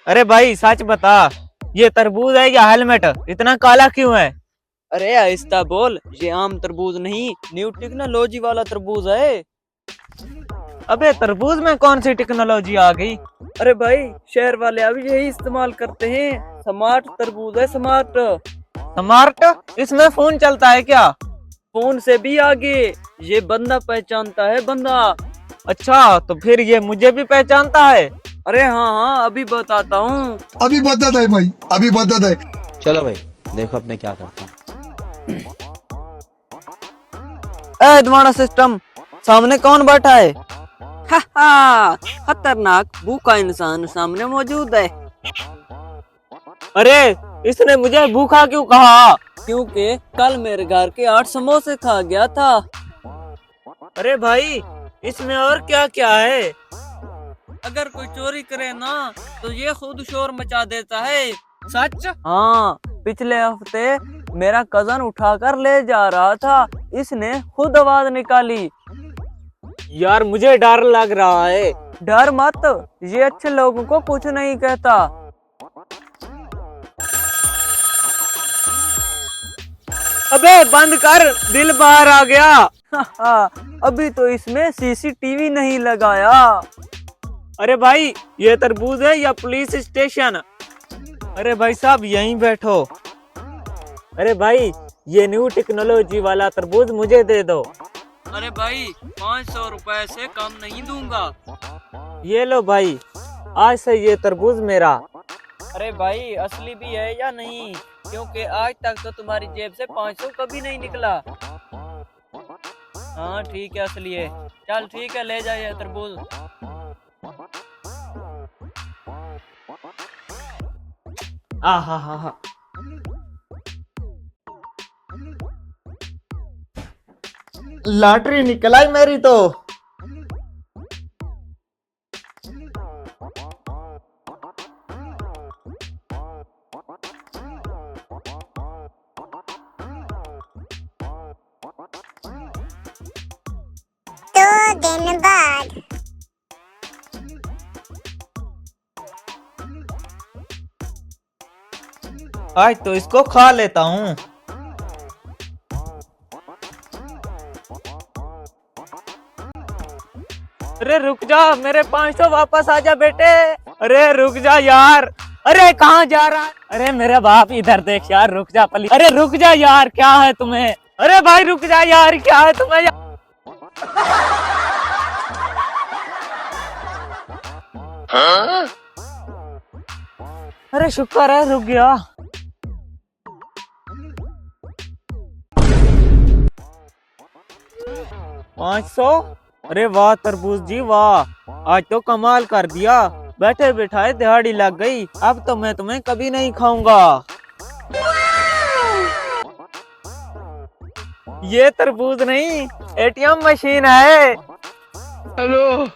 अरे भाई सच बता, ये तरबूज है या हेलमेट? इतना काला क्यों है? अरे आहिस्ता बोल, ये आम तरबूज नहीं, न्यू टेक्नोलॉजी वाला तरबूज है। अबे तरबूज में कौन सी टेक्नोलॉजी आ गई? अरे भाई, शहर वाले अब यही इस्तेमाल करते हैं। स्मार्ट तरबूज है, स्मार्ट। स्मार्ट? इसमें फोन चलता है क्या? फोन से भी आगे, ये बंदा पहचानता है, बंदा। अच्छा, तो फिर ये मुझे भी पहचानता है? अरे हाँ हाँ, अभी बताता हूँ। अभी बदत है भाई, अभी बदत है। चलो भाई, देखो अपने क्या करते हैं। ए तुम्हारा सिस्टम, सामने कौन बैठा है? हा हा, खतरनाक भूखा इंसान सामने मौजूद है। अरे इसने मुझे भूखा क्यों कहा? क्योंकि कल मेरे घर के 8 समोसे खा गया था। अरे भाई, इसमें और क्या क्या है? अगर कोई चोरी करे ना, तो ये खुद शोर मचा देता है। सच? हाँ, पिछले हफ्ते मेरा कजन उठाकर ले जा रहा था, इसने खुद आवाज निकाली। यार मुझे डर लग रहा है। डर मत, ये अच्छे लोगों को कुछ नहीं कहता। अबे बंद कर, दिल बाहर आ गया। अभी तो इसमें सीसीटीवी नहीं लगाया। अरे भाई, ये तरबूज है या पुलिस स्टेशन? अरे भाई साहब यहीं बैठो। अरे भाई, ये न्यू टेक्नोलॉजी वाला तरबूज मुझे दे दो। अरे भाई, 500 रुपए से कम नहीं दूंगा। ये लो भाई, आज से ये तरबूज मेरा। अरे भाई, असली भी है या नहीं? क्योंकि आज तक तो तुम्हारी जेब से 500 कभी नहीं निकला। हाँ ठीक है, असली है। चल ठीक है, ले जाइए तरबूज। आ हा हा हा। लॉटरी निकल आई मेरी तो। दो दिन बाद। आज तो इसको खा लेता हूँ। अरे रुक जा, मेरे 500 वापस आ जा बेटे। अरे रुक जा यार। अरे कहाँ जा रहा है? अरे मेरे बाप इधर देख यार, रुक जा प्लीज। अरे रुक जा यार, क्या है तुम्हें? अरे भाई रुक जा यार, क्या है तुम्हें यार? अरे शुक्र है रुक गया। 500? अरे वाह तरबूज जी वाह, आज तो कमाल कर दिया। बैठे बिठाए दिहाड़ी लग गई। अब तो मैं तुम्हें कभी नहीं खाऊंगा। ये तरबूज नहीं, एटीएम मशीन है। हेलो।